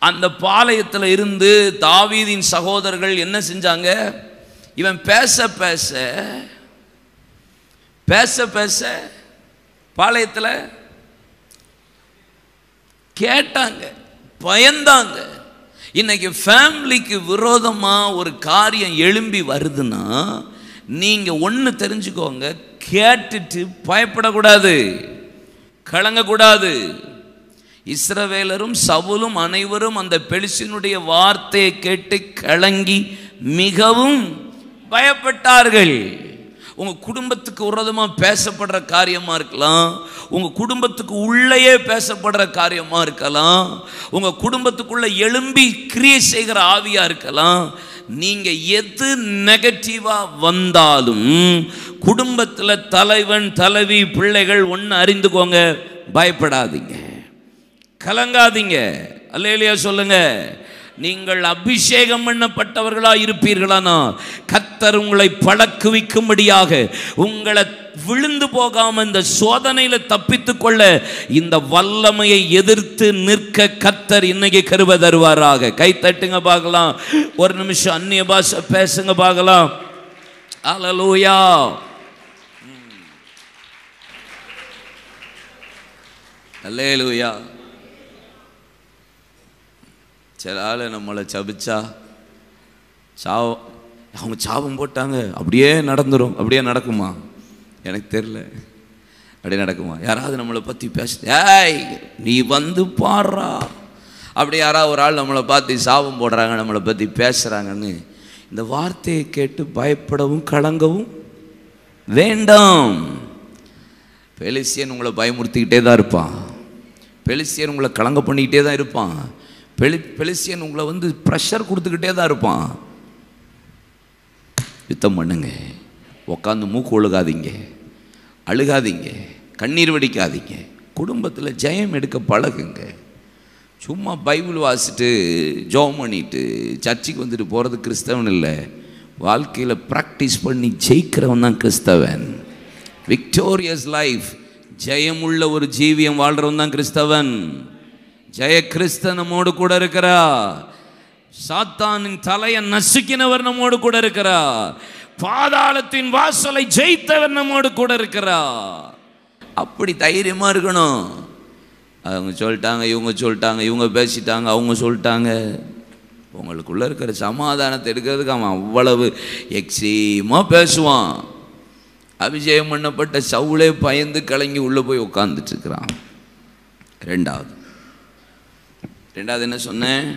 Speaker 1: அந்த பாளையத்தில் இருந்து தாவீதின் சகோதரர்கள் என்ன செஞ்சாங்க? இவன் பேச பேச பேச பேச பாளையத்தில் கேட்டாங்க, பயந்தாங்க. இன்னைக்கு ஃபேமிலிக்கு விரோதமாக ஒரு காரியம் எழும்பி வருதுன்னா நீங்கள் ஒன்று தெரிஞ்சுக்கோங்க, கேட்டுட்டு பயப்படக்கூடாது, கலங்கக்கூடாது. இஸ்ரவேலரும் சவுலும் அனைவரும் அந்த பெலிஸ்தியனுடைய வார்த்தையை கேட்டு கலங்கி மிகவும் பயப்பட்டார்கள். உங்கள் குடும்பத்துக்கு விரோதமாக பேசப்படுற காரியமாக இருக்கலாம், உங்கள் குடும்பத்துக்கு உள்ளேயே பேசப்படுற காரியமாக இருக்கலாம், உங்கள் குடும்பத்துக்குள்ளே எழும்பி கிரியை செய்கிற ஆவியாக இருக்கலாம். நீங்கள் எது நெகட்டிவாக வந்தாலும் குடும்பத்தில் தலைவன் தலைவி பிள்ளைகள் ஒன்று அறிந்துக்கோங்க, பயப்படாதீங்க, கலங்காதீங்க. அல்லேலூயா சொல்லுங்க. நீங்கள் அபிஷேகம் பண்ணப்பட்டவர்களாக இருப்பீர்களானா கர்த்தர் உங்களை பழக்குவிக்கும்படியாக, உங்களை விழுந்து போகாம இந்த சோதனையில் தப்பித்துக் கொள்ள இந்த வல்லமையை எதிர்த்து நிற்க கர்த்தர் இன்னைக்கு கிருபை தருவாராக. கை தட்டுங்க பார்க்கலாம். ஒரு நிமிஷம் அந்நிய பாஷை பேசுங்க பார்க்கலாம். அல்லேலூயா. அல்லேலூயா. சில ஆள் நம்மளை சபிச்சா அவங்க சாபம் போட்டாங்க அப்படியே நடந்துடும். அப்படியே நடக்குமா? எனக்கு தெரியல. அப்படி நடக்குமா? யாராவது நம்மளை பற்றி ஏய் நீ வந்து பாடுறா, அப்படி யாராவது ஒரு ஆள் நம்மளை பார்த்து சாபம் போடுறாங்க, நம்மளை பற்றி பேசுகிறாங்கன்னு இந்த வார்த்தையை கேட்டு பயப்படவும் கலங்கவும் வேண்டாம். பெலிஸ்தியன் உங்களை பயமுறுத்திக்கிட்டே தான் இருப்பான். பெலிஸ்தியன் உங்களை கலங்க பண்ணிக்கிட்டே தான் இருப்பான். பெலிஸ்தியன் உங்களை வந்து ப்ரெஷர் கொடுத்துக்கிட்டே தான் இருப்பான். யுத்தம் பண்ணுங்க, உட்காந்து மூக்கு ஒழுகாதீங்க, அழுகாதீங்க, கண்ணீர் வடிக்காதீங்க, குடும்பத்தில் ஜெயம் எடுக்க பழகுங்க. சும்மா பைபிள் வாசிட்டு ஜெபம் பண்ணிட்டு சர்ச்சுக்கு வந்துட்டு போகிறது கிறிஸ்தவன் இல்லை. வாழ்க்கையில் ப்ராக்டிஸ் பண்ணி ஜெயிக்கிறவன் தான் கிறிஸ்தவன். விக்டோரியஸ் லைஃப், ஜெயமுள்ள ஒரு ஜீவியம் வாழ்கிறவன் தான் கிறிஸ்தவன். ஜெய கிறிஸ்த நம்மோடு கூட இருக்கிறா. சாத்தானின் தலையை நசுக்கினவர் நம்மோடு கூட இருக்கிறா. பாதாளத்தின் வாசலை ஜெயித்தவர் நம்மோடு கூட இருக்கிறா. அப்படி தைரியமாக இருக்கணும். அவங்க சொல்லிட்டாங்க, இவங்க சொல்லிட்டாங்க, இவங்க பேசிட்டாங்க, அவங்க சொல்லிட்டாங்க. உங்களுக்குள்ளே இருக்கிற சமாதானத்தை எடுக்கிறதுக்கு அவன் அவ்வளவு எக்ஸ்ட்ரீமாக பேசுவான். அபிஷேகம் பண்ணப்பட்ட சவுளே பயந்து கலங்கி உள்ளே போய் உட்காந்துட்டுருக்கிறான். ரெண்டாவது என்ன சொன்னேன்?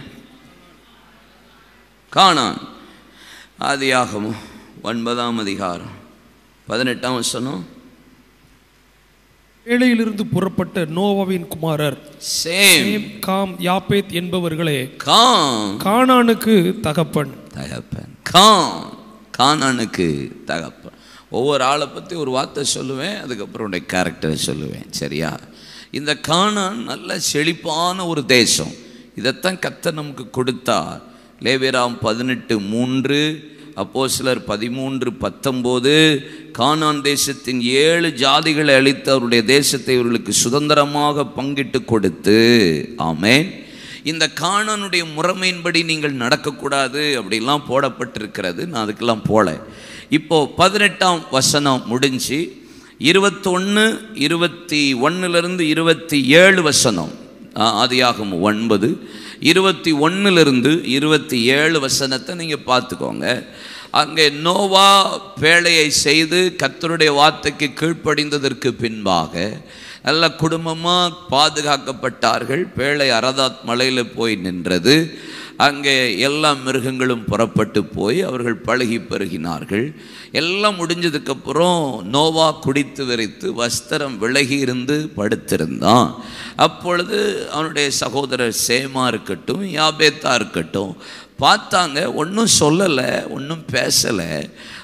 Speaker 1: கானான். ஆதியாகமம் 9ஆம் அதிகாரம் 18ஆம் வசனம்.
Speaker 2: ஏழையிலிருந்து புறப்பட்ட நோவாவின் குமாரர் சேம், காம், யாப்பேத் என்பவர்களே கானானுக்கு தகப்பன்.
Speaker 1: கானானுக்கு தகப்பன். ஒவ்வொரு ஆளை பற்றி ஒரு வார்த்தை சொல்லுவேன், அதுக்கப்புறம் உடைய கேரக்டரை சொல்லுவேன். சரியா? இந்த கானான் நல்ல செழிப்பான ஒரு தேசம். இதைத்தான் கர்த்தர் நமக்கு கொடுத்தார். லேவியராம் 18:3, அப்போஸ்தலர் 13:19. கானான் தேசத்தின் 7 ஜாதிகளை அளித்து அவருடைய தேசத்தை இவர்களுக்கு சுதந்திரமாக பங்கிட்டு கொடுத்து, ஆமென். இந்த கானானுடைய முறைமையின்படி நீங்கள் நடக்கக்கூடாது அப்படிலாம் போடப்பட்டிருக்கிறது. நான் அதுக்கெல்லாம் போல. இப்போ 18ஆம் வசனம் முடிஞ்சு 21, 21லிருந்து 27 வசனம். ஆதியாகமம் 9, 21லிருந்து 27 வசனத்தை நீங்கள் பார்த்துக்கோங்க. அங்கே நோவா பேழையை செய்து கர்த்தருடைய வார்த்தைக்கு கீழ்ப்படிந்ததற்கு பின்பாக நல்ல குடும்பமாக பாதுகாக்கப்பட்டார்கள். பேழை அரதாத் மலையில் போய் நின்றது. அங்கே எல்லா மிருகங்களும் புறப்பட்டு போய் அவர்கள் பழகி பெருகினார்கள். எல்லாம் முடிஞ்சதுக்கப்புறம் நோவா குடித்து வெறித்து வஸ்திரம் விலகி இருந்து படுத்திருந்தான். அப்பொழுது அவனுடைய சகோதரர் சேமா இருக்கட்டும், யாபேத்தா இருக்கட்டும் பார்த்தாங்க. ஒன்றும் சொல்லலை, ஒன்றும் பேசலை.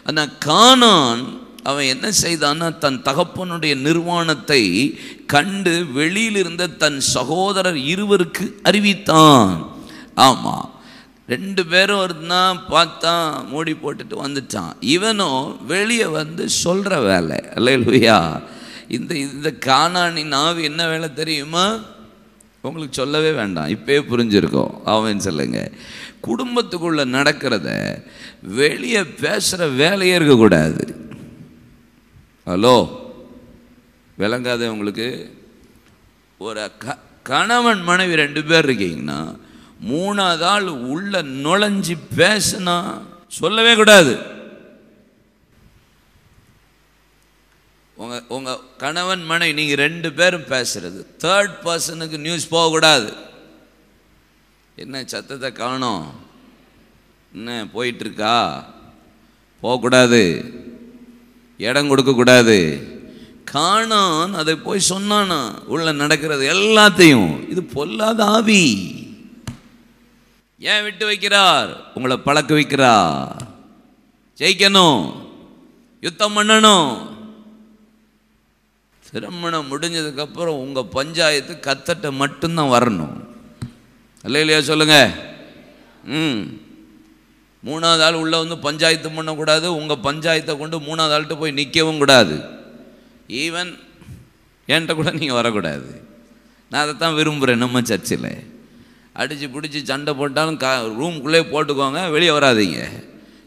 Speaker 1: ஆனால் கானான் அவன் என்ன செய்தான்னா, தன் தகப்பனுடைய நிர்வாணத்தை கண்டு வெளியில் இருந்த தன் சகோதரர் இருவருக்கு அறிவித்தான். ஆமாம், 2 பேரும் இருந்தான். பார்த்தான், மூடி போட்டுட்டு வந்துட்டான். இவனும் வெளியே வந்து சொல்கிற வேலை. அல்லேலூயா. இந்த கானானின் ஆவி என்ன வேலை தெரியுமா? உங்களுக்கு சொல்லவே வேண்டாம், இப்போயே புரிஞ்சிருக்கோம். அவன் சொல்லுங்க, குடும்பத்துக்குள்ளே நடக்கிறத வெளியே பேசுகிற வேலையே இருக்கக்கூடாது. ஹலோ, விளங்காத உங்களுக்கு? ஒரு கணவன் மனைவி 2 பேர் இருக்கீங்கன்னா 3ஆவது ஆள் உள்ள நுழைஞ்சி பேசுனா சொல்லவே கூடாது. உங்கள் கணவன் மனைவி நீங்கள் 2 பேரும் பேசுறது 3rd பர்சனுக்கு நியூஸ் போகக்கூடாது. என்ன சத்தத்தை காணோம், என்ன போயிட்டுருக்கா? போகக்கூடாது, இடம் கொடுக்கக்கூடாது. கானான் அதை போய் சொன்னானா உள்ள நடக்கிறது எல்லாத்தையும். இது பொல்லாத ஆவி. ஏன் விட்டு வைக்கிறார்? உங்களை பழக்க வைக்கிறார். ஜெயிக்கணும், யுத்தம் பண்ணணும். திருமணம் முடிஞ்சதுக்கப்புறம் உங்கள் பஞ்சாயத்து கர்த்தர்ட்ட மட்டும்தான் வரணும். இல்லையா சொல்லுங்க. 3ஆவது ஆள் உள்ளே வந்து பஞ்சாயத்து பண்ணக்கூடாது. உங்கள் பஞ்சாயத்தை கொண்டு 3ஆவது ஆள்கிட்ட போய் நிற்கவும் கூடாது. ஈவன் என்கிட்ட கூட நீங்கள் வரக்கூடாது. நான் அதைத்தான் விரும்புகிறேன். நம்ம சர்ச்சில் அடித்து பிடிச்சி சண்டை போட்டாலும் ரூம்குள்ளே போட்டுக்கோங்க, வெளியே வராதிங்க.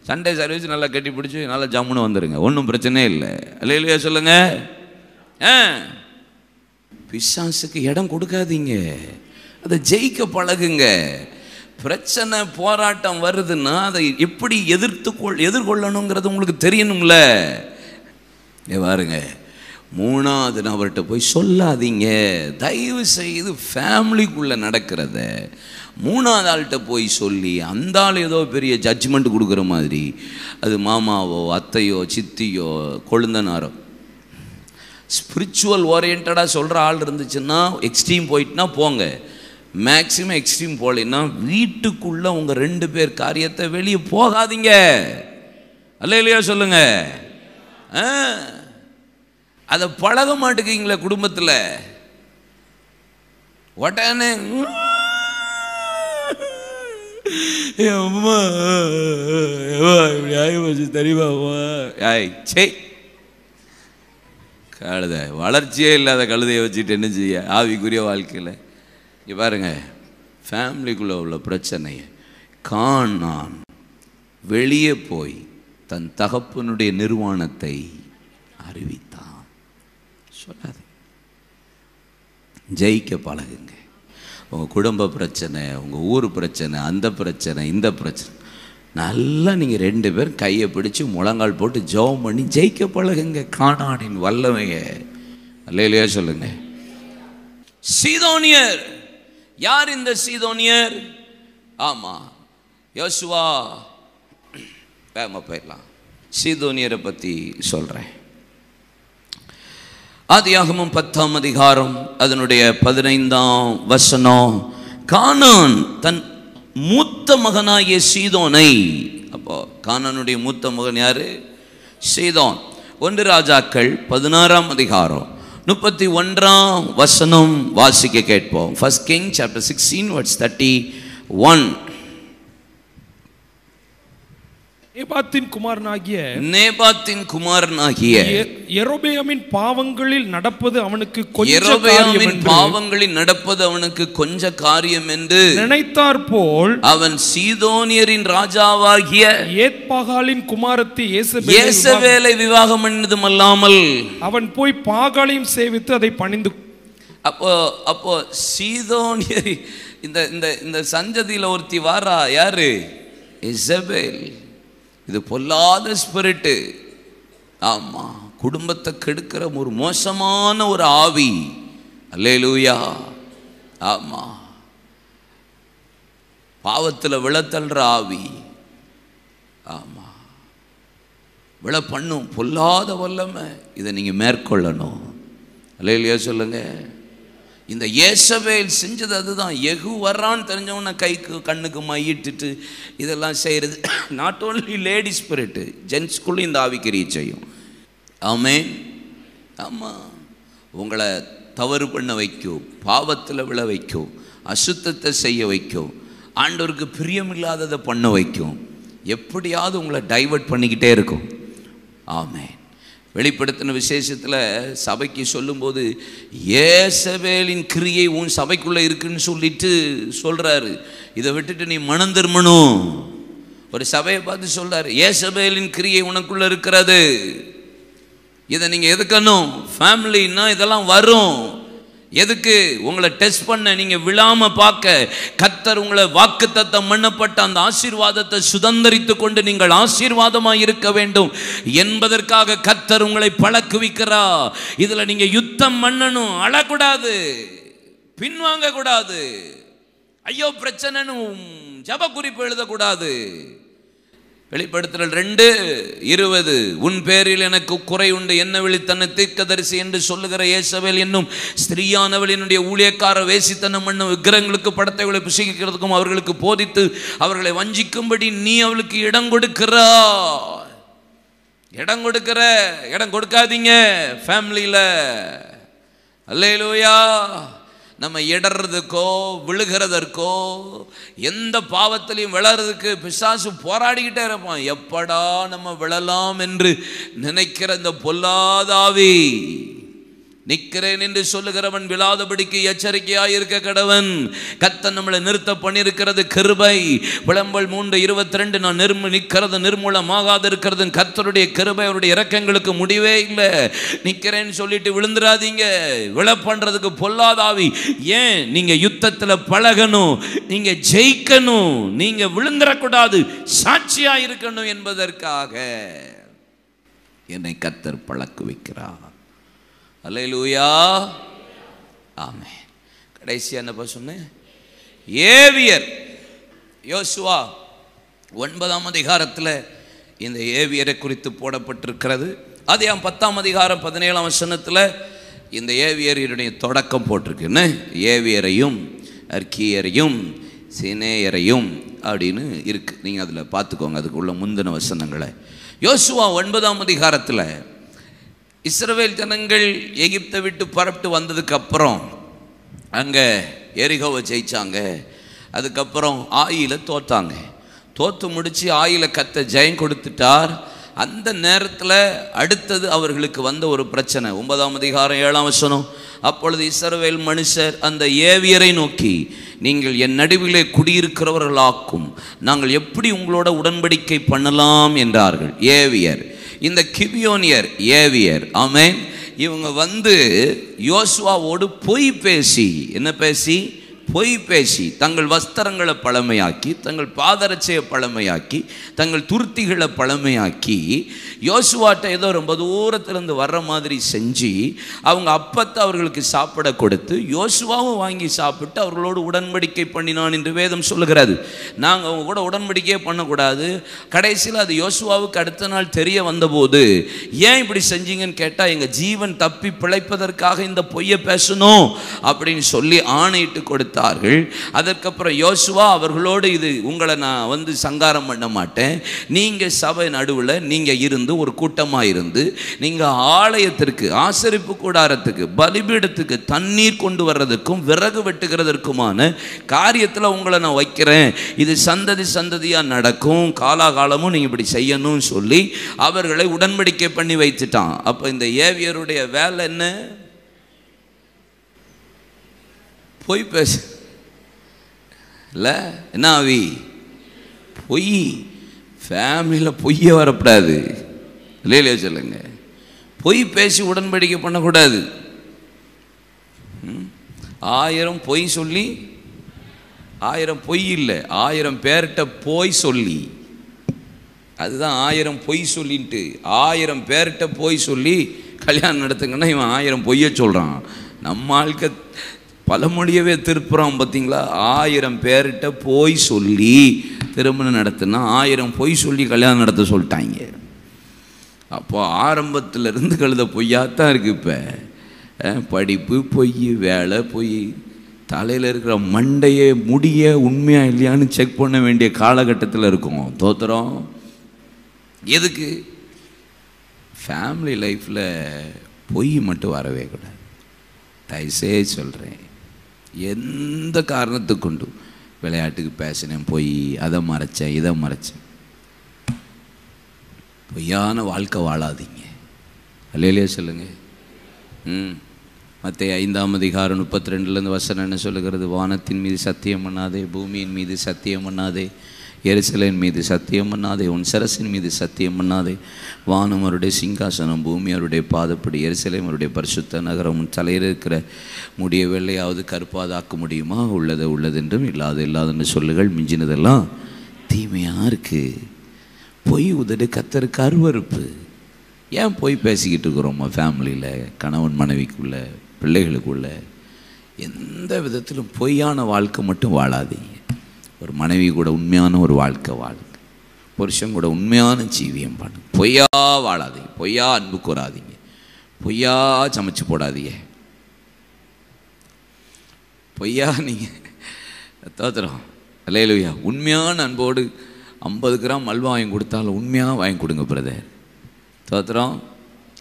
Speaker 1: சண்டே சர்வீஸ் நல்லா கட்டி பிடிச்சி நல்லா ஜம்முன்னு வந்துடுங்க, ஒன்றும் பிரச்சனையே இல்லை. இல்லையா சொல்லுங்க. பிசாசுக்கு இடம் கொடுக்காதீங்க, அதை ஜெயிக்க பழகுங்க. பிரச்சனை போராட்டம் வருதுன்னா அதை எப்படி எதிர்கொள்ளணுங்கிறது உங்களுக்கு தெரியணும்ல. பாருங்க, மூணாவது நபர்கிட்ட போய் சொல்லாதீங்க. தயவு செய்து ஃபேமிலிக்குள்ளே நடக்கிறத மூணாவது ஆள்கிட்ட போய் சொல்லி அந்த ஆள் ஏதோ பெரிய ஜட்ஜ்மெண்ட் கொடுக்குற மாதிரி, அது மாமாவோ அத்தையோ சித்தியோ கொழுந்தனாரோ ஸ்பிரிச்சுவல் ஓரியன்டாக சொல்கிற ஆள் இருந்துச்சுன்னா, எக்ஸ்ட்ரீம் போயிட்டுனா போங்க. மேக்சிமம் எக்ஸ்ட்ரீம் போகலைன்னா வீட்டுக்குள்ளே உங்கள் 2 பேர் காரியத்தை வெளியே போகாதீங்க. அல்ல இல்லையா சொல்லுங்க. அதை பழக மாட்டேங்கிங்களே குடும்பத்தில். உடனே அம்மா தெரியுமா சே கழுத வளர்ச்சியே இல்லாத கழுதையை வச்சுட்டு என்ன செய்ய ஆவிக்குரிய வாழ்க்கையில். இங்கே பாருங்க, ஃபேமிலிக்குள்ளே உள்ள பிரச்சனையை காணான் வெளியே போய் தன் தகப்பனுடைய நிர்வாணத்தை அறிவித்தான். சொல்லாது, ஜெயிக்க பழகுங்க. உங்கள் குடும்ப பிரச்சனை, உங்கள் ஊர் பிரச்சனை, அந்த பிரச்சனை, இந்த பிரச்சனை, நல்லா நீங்கள் 2 பேரும் கையை பிடிச்சி முழங்கால் போட்டு ஜெபம் பண்ணி ஜெயிக்க பழகுங்க. கானானின் வல்லமைய. அல்லேலூயா சொல்லுங்க. சீதோனியர் யார்? இந்த சீதோனியர், ஆமாம், யோசுவா போயிடலாம். சீதோனியரை பற்றி சொல்கிறேன். ஆதியாகமம் 10ஆம் அதிகாரம் அதனுடைய 15ஆம் வசனம். கானான் தன் மூத்த மகனாகிய சீதோனை, அப்போ கானானுடைய மூத்த மகன் யாரு? சீதோன். 1 ராஜாக்கள் 16ஆம் அதிகாரம் 31ஆம் வசனம் வாசிக்க கேட்போம். 1 King chapter 16 verse 31. நேபாத்தின் குமாரனாகிய
Speaker 2: யெரொபெயாமின் பாவங்களில் நடப்பது அவனுக்கு
Speaker 1: கொஞ்ச காரியம் என்று
Speaker 2: நினைத்தார் போல்
Speaker 1: அவன் சீதோனியரின் ராஜாவாகிய
Speaker 2: ஏத்பாகாலின் குமாரத்தி
Speaker 1: யேசபேலை விவாகம் பண்ணதும் அல்லாமல்
Speaker 2: அவன் போய் பாகாலையும் சேவித்து அதை பணிந்து.
Speaker 1: அப்போ சீதோனியர் இந்த சஞ்சதியில் ஒருத்தி வாரா, யாரு? யேசபேல். இது பொல்லாத ஸ்பிரிட்டு. ஆமா, குடும்பத்தை கெடுக்கிற ஒரு மோசமான ஒரு ஆவி. அல்லேலூயா. ஆமா, பாவத்தில் விழத்தள்ளுற ஆவி. ஆமா, விழ பண்ணும் பொல்லாத வல்லமை. இதை நீங்க மேற்கொள்ளணும். அல்லேலூயா சொல்லுங்க. இந்த யேசபேல் செஞ்சது அதுதான். எகு வர்றான்னு தெரிஞ்சவன கைக்கு கண்ணுக்கு மையிட்டுட்டு இதெல்லாம் செய்கிறது. நாட் ஓன்லி லேடி ஸ்பிரிட்டு, ஜென்ஸ்குள்ளும் இந்த ஆவிக்கிரியை செய்யும். ஆமென். ஆமாம், உங்களை தவறு பண்ண வைக்கும், பாவத்தில் விழ வைக்கும், அசுத்தத்தை செய்ய வைக்கும், ஆண்டவருக்கு பிரியமில்லாததை பண்ண வைக்கும், எப்படியாவது உங்களை டைவர்ட் பண்ணிக்கிட்டே இருக்கும். ஆமென். வெளிப்படுத்தின விசேஷத்தில் சபைக்கு சொல்லும்போது யேசபேலின் கிரியை உன் சபைக்குள்ளே இருக்குன்னு சொல்லிட்டு சொல்கிறாரு. இதை விட்டுட்டு நீ மனம் திரும்பணும். ஒரு சபையை பார்த்து சொல்கிறாரு, யேசபேலின் கிரியை உனக்குள்ளே இருக்கிறது. இதை நீங்கள் எதுக்கணும்? ஃபேமிலின்னா இதெல்லாம் வரும். எதுக்கு? உங்களை டெஸ்ட் பண்ண, நீங்கள் விழாமல் பார்க்க. கர்த்தர் உங்களை வாக்குத்தத்தம் பண்ணப்பட்ட அந்த ஆசீர்வாதத்தை சுதந்தரித்து கொண்டு நீங்கள் ஆசீர்வாதமாக இருக்க வேண்டும் என்பதற்காக கர்த்தர் உங்களை பழக்குவிக்கிறா. இதில் நீங்கள் யுத்தம் பண்ணணும், அழக்கூடாது, பின்வாங்க கூடாது, ஐயோ பிரச்சனைன்னு ஜப குறிப்பு எழுதக்கூடாது. வெளிப்படுத்தல் 2:20 உன் பேரில் எனக்கு குறை உண்டு, என்ன விழித்தன்னை தீர்க்கதரிசி என்று சொல்லுகிற யேசபேல் என்னும் ஸ்திரீயானவள் என்னுடைய ஊழியக்கார வேசித்தனம் பண்ணும் விக்கிரகங்களுக்கு படத்தைகளை புசிக்கிறதுக்கும் அவர்களுக்கு போதித்து அவர்களை வஞ்சிக்கும்படி நீ அவளுக்கு இடம் கொடுக்கிற. இடம் கொடுக்காதீங்க ஃபேமிலியில். அல்லேலூயா. நம்ம இடறதுக்கோ விழுகிறதற்கோ எந்த பாவத்திலையும் விழறதுக்கு பிசாசு போராடிக்கிட்டே இருப்பான். எப்படா நம்ம விழலாம் என்று நினைக்கிற இந்த பொல்லாதாவி, நிற்கிறேன் என்று சொல்லுகிறவன் விழாதபடிக்கு எச்சரிக்கையாய் இருக்க கடவன். கர்த்தர் நம்மளை நிறுத்த பண்ணியிருக்கிறது கிருபை. விளம்பல் 3:22 நான் நிற்கிறது நிர்மூலமாகாது இருக்கிறது கர்த்தருடைய கிருபை, அவருடைய இரக்கங்களுக்கு முடிவே இல்லை. நிற்கிறேன்னு சொல்லிட்டு விழுந்துடாதீங்க. விழ பண்றதுக்கு பொல்லாதாவி. ஏன்? நீங்க யுத்தத்தில் பழகணும், நீங்க ஜெயிக்கணும், நீங்க விழுந்துடக்கூடாது, சாட்சியா இருக்கணும் என்பதற்காக என்னை கர்த்தர் பழக்க வைக்கிறார். அல்லேலூயா. ஆமென். கடைசியா என்னப்பா சொன்னேன்? ஏவியர். யோசுவா 9ஆம் அதிகாரத்தில் இந்த ஏவியரை குறித்து போடப்பட்டிருக்கிறது. அதே 10ஆம் அதிகாரம் 17ஆம் வசனத்தில் இந்த ஏவியருடைய தொடக்கம் போட்டிருக்குன்னு, ஏவியரையும் அர்க்கியரையும் சினேயரையும் அப்படின்னு இருக்கு. நீங்கள் அதில் பார்த்துக்கோங்க, அதுக்குள்ள முந்தின வசனங்களை. யோசுவா 9ஆம் அதிகாரத்தில் இஸ்ரவேல் ஜனங்கள் எகிப்தை விட்டு புறப்பட்டு வந்ததுக்கு அப்புறம் அங்கே எரிகோவை ஜெயிச்சாங்க. அதுக்கப்புறம் ஆயில தோத்தாங்க. தோத்து முடித்து ஆயில கத்த ஜெயம் கொடுத்துட்டார். அந்த நேரத்தில் அடுத்தது அவர்களுக்கு வந்த ஒரு பிரச்சனை. 9ஆம் அதிகாரம் 7ஆம் வசனம். அப்பொழுது இஸ்ரவேல் மனுஷர் அந்த ஏவியரை நோக்கி, நீங்கள் என் நடுவிலே குடியிருக்கிறவர்களாக்கும், நாங்கள் எப்படி உங்களோட உடன்படிக்கை பண்ணலாம் என்றார்கள். ஏவியர், இந்த கிபியோனியர் ஏவியர். ஆமென். இவங்க வந்து யோசுவாவோடு பொய் பேசி, என்ன பேசி? பொய் பேசி தங்கள் வஸ்திரங்களை பழமையாக்கி, தங்கள் பாதரட்சையை பழமையாக்கி, தங்கள் துருத்திகளை பழமையாக்கி, யோசுவாட்ட ஏதோ ரொம்ப தூரத்திலிருந்து வர்ற மாதிரி செஞ்சு அவங்க அப்பத்தை அவர்களுக்கு சாப்பிட கொடுத்து யோசுவாவும் வாங்கி சாப்பிட்டு அவர்களோடு உடன்படிக்கை பண்ணினான் என்று வேதம் சொல்லுகிறது. நாங்கள் அவங்க கூட உடன்படிக்கையே பண்ணக்கூடாது. கடைசியில் அது யோசுவாவுக்கு அடுத்த நாள் தெரிய வந்தபோது, ஏன் இப்படி செஞ்சீங்கன்னு கேட்டால், எங்கள் ஜீவன் தப்பி பிழைப்பதற்காக இந்த பொய்யை பேசணும் அப்படின்னு சொல்லி ஆணையிட்டு கொடுத்தார்கள். அதற்கப்புறம் யோசுவா அவர்களோடு, இது உங்களை நான் வந்து சங்காரம் பண்ண மாட்டேன், நீங்கள் சபை நடுவில் நீங்கள் இருந்து ஒரு கூட்டமாக இருந்து நீங்கள் ஆலயத்திற்கு, ஆசரிப்பு கூடாரத்துக்கு, பலிபீடத்துக்கு தண்ணீர் கொண்டு வர்றதுக்கும் விறகு வெட்டுகிறதற்குமான காரியத்தில் உங்களை நான் வைக்கிறேன். இது சந்ததி சந்ததியாக நடக்கும், காலாகாலமும் நீங்கள் இப்படி செய்யணும்னு சொல்லி அவர்களை உடன்படிக்கை பண்ணி வைத்துட்டான். அப்போ இந்த ஏவியருடைய வேலை என்ன? பொய் பேச இல்லை. என்ன ஆவி? பொய். ஃபேமிலியில் பொய்யே வரக்கூடாது. இல்லையா சொல்லுங்க. பொய் பேசி உடன்படிக்கை பண்ணக்கூடாது. 1000 பொய் சொல்லி, 1000 பொய் இல்லை, 1000 பேர்கிட்ட போய் சொல்லி, அதுதான் 1000 பொய் சொல்லின்ட்டு. 1000 பேர்கிட்ட போய் சொல்லி கல்யாணம் நடத்துங்கன்னா இவன் 1000 பொய்யை சொல்கிறான். நம்ம ஆளுக்க பழமொழியவே திருப்புறான் பார்த்தீங்களா? 1000 பேர்கிட்ட போய் சொல்லி திருமணம் நடத்துனா 1000 பொய் சொல்லி கல்யாணம் நடத்த சொல்லிட்டாங்க. அப்போ ஆரம்பத்தில் இருந்து கழுத பொய்யாத்தான் இருக்குது. இப்போ படிப்பு பொய், வேலை பொய், தலையில் இருக்கிற மண்டையே முடிய உண்மையா இல்லையான்னு செக் பண்ண வேண்டிய காலகட்டத்தில் இருக்கும். தோத்துறோம். எதுக்கு? ஃபேமிலி லைஃப்பில் பொய் மட்டும் வரவே கூடாது. தயவுசே சொல்கிறேன், எந்த காரணத்துக்கு கொண்டு விளையாட்டுக்கு பேசினேன், பொய், அதை மறைச்சேன், இதை மறைச்சேன், பொய்யான வாழ்க்கை வாழாதீங்க. அல்லையிலே சொல்லுங்க. மத்தேயு 5ஆம் அதிகாரம் 32 வசனம் என்ன சொல்லுகிறது? வானத்தின் மீது சத்தியம் பண்ணாதே, பூமியின் மீது சத்தியம் பண்ணாதே, எருசலேமின் மீது சத்தியம் பண்ணாதே, உன் சரசின் மீது சத்தியம் பண்ணாதே. வானம் அவருடைய சிங்காசனம், பூமி அவருடைய பாதப்படி, எருசலேம் அவருடைய பரிசுத்த நகரம். உன் தலையில் இருக்கிற முடிய வெள்ளையாவது கருப்பாவது ஆக்க முடியுமா? உள்ளது உள்ளதென்றும் இல்லாது இல்லாதென்று சொல்லுகள், மிஞ்சினதெல்லாம் தீமையாக இருக்குது. பொய் உதடு கர்த்தருக்கு அருவருப்பு. ஏன் பொய் பேசிக்கிட்டு இருக்கிறோம்மா? ஃபேமிலியில், கணவன் மனைவிக்குள்ள, பிள்ளைகளுக்குள்ள எந்த விதத்திலும் பொய்யான வாழ்க்கை மட்டும் வாழாதீங்க. ஒரு மனைவி கூட உண்மையான ஒரு வாழ்க்கை வாழுங்க. புருஷன் கூட உண்மையான ஜீவியம் பண்ணுங்க. பொய்யா வாழாதீங்க, பொய்யா அன்பு கூறாதீங்க, பொய்யா சமைச்சு போடாதீங்க, பொய்யா நீங்கள் தோத்துறோம். அல்லேலூயா. உண்மையான அன்போடு 50 கிராம் அல்வா வாங்கி கொடுத்தாலும் உண்மையாக வாங்கி கொடுங்க பிரதர். தோத்துறோம்.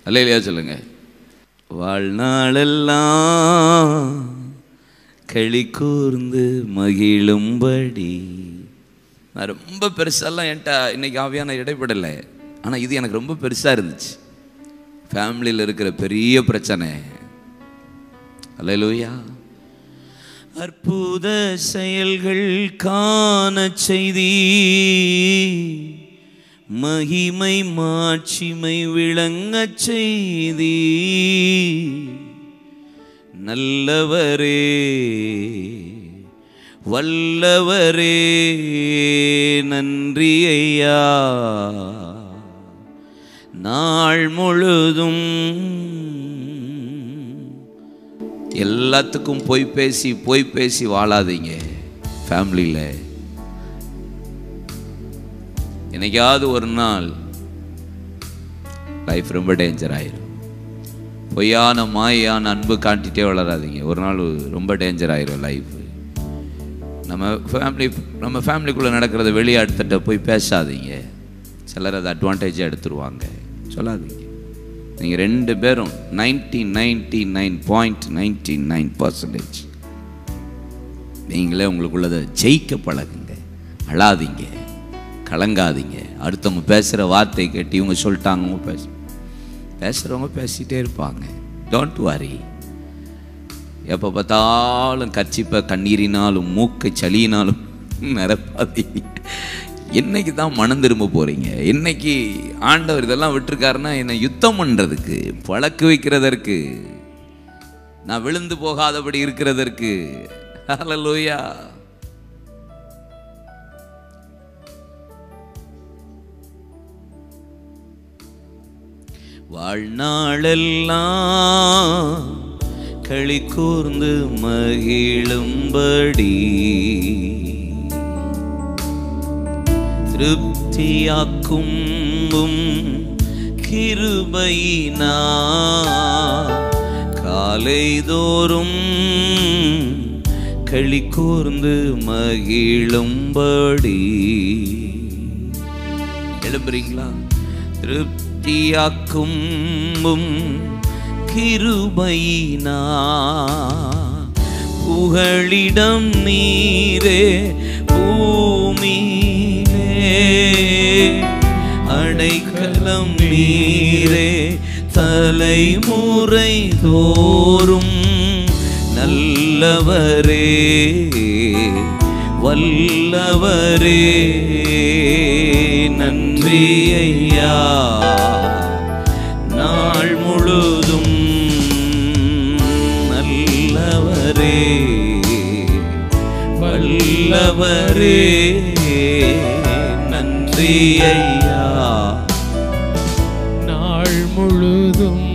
Speaker 1: அல்லேலூயா சொல்லுங்க. வாழ்நாளெல்லாம் களி கூர்ந்து மகிழும்படி. நான் ரொம்ப பெருசாலாம் என்கிட்ட இன்னைக்கு ஆவியான இடைப்படலை. ஆனால் இது எனக்கு ரொம்ப பெருசாக இருந்துச்சு. ஃபேமிலியில் இருக்கிற பெரிய பிரச்சனை. அல்லேலூயா. அற்புத செயல்கள் காண செய்தி, மகிமை மாட்சிமை விளங்க செய்தி. நல்லவரே வல்லவரே நன்றி ஐயா. நாள் முழுதும் எல்லாத்துக்கும் போய் பேசி வாழாதீங்க. ஃபேமிலியில் என்னைக்காவது ஒரு நாள் லைஃப் ரொம்ப டேஞ்சர் ஆயிடும். பொய்யான மாயான அன்பு காட்டிகிட்டே வளராதீங்க. ஒரு நாள் ரொம்ப டேஞ்சர் ஆயிடும் லைஃப். நம்ம ஃபேமிலிக்குள்ளே நடக்கிறத வெளியே அடுத்தட்ட போய் பேசாதீங்க. சிலர் அதை அட்வான்டேஜாக எடுத்துருவாங்க. சொல்லாதீங்க. நீங்கள் 2 பேரும் 99.99% நீங்களே உங்களுக்குள்ளதை ஜெயிக்க பழகுங்க. அழாதீங்க, கலங்காதீங்க. அடுத்தவங்க பேசுகிற வார்த்தை கேட்டு இவங்க சொல்லிட்டாங்க, பேசுகிறவங்க பேசிகிட்டே இருப்பாங்க. Don't worry. எப்போ பார்த்தாலும் கர்ச்சிப்பை கண்ணீரினாலும் மூக்கை சளியினாலும் நிரப்பாதீங்க. என்னைக்கு தான் மனம் திரும்ப போகிறீங்க? என்னைக்கு ஆண்டவர் இதெல்லாம் விட்டுருக்காருன்னா என்னை யுத்தம் பண்ணுறதுக்கு, பழக்க வைக்கிறதற்கு, நான் விழுந்து போகாதபடி இருக்கிறதற்கு. ஹல்லேலூயா. வாழ்நாளெல்லாம் களி கூர்ந்து மகிழும்படி திருப்தியாக்கும் கிருபையினா காலைதோறும் களி கூர்ந்து மகிழும்படி. எழும்புறீங்களா? திருப்தியாக்கும் கிருபையினா புகழிடம் நீரே பூமியிலே அடைக்கலம் நீரே தலைமுறை தோறும் நல்லவரே வல்லவரே நன்றி ஐயா. நாள் முழுதும் நல்லவரே வல்லவரே நன்றி ஐயா.
Speaker 2: நாள் முழுதும்